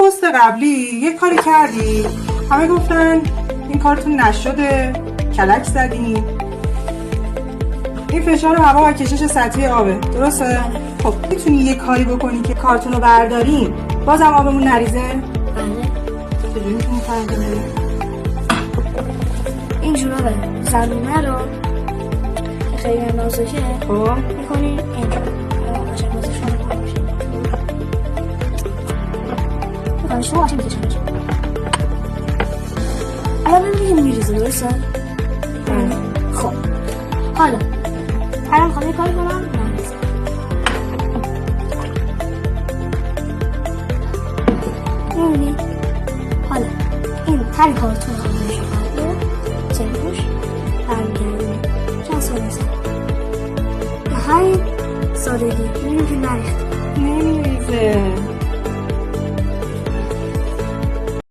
پست قبلی یه کاری کردی همه گفتن این کارتون نشده، کلک زدیم. این فشار هوا و کشش سطحی آبه، درسته؟ خب میتونی یه کاری بکنی که کارتون رو برداریم بازم آبمون نریزه؟ بله. چجوری میتونی فرده؟ این جورابه زمینه رو خیلی نازکه خب میکنی اینجا قشنگ بازش رو میکنی میکنی شما قشنگ میکشنش الان ببینیم میریزه، درسته؟ خب حالا الان میخوام یه کاری کنم نریزه. میبینی؟ حالا این هر کارتون خواهده شده چنگوش برمیگردیم چند سال نیست به همین سادگی میبینیم که نریخته نمیریزه.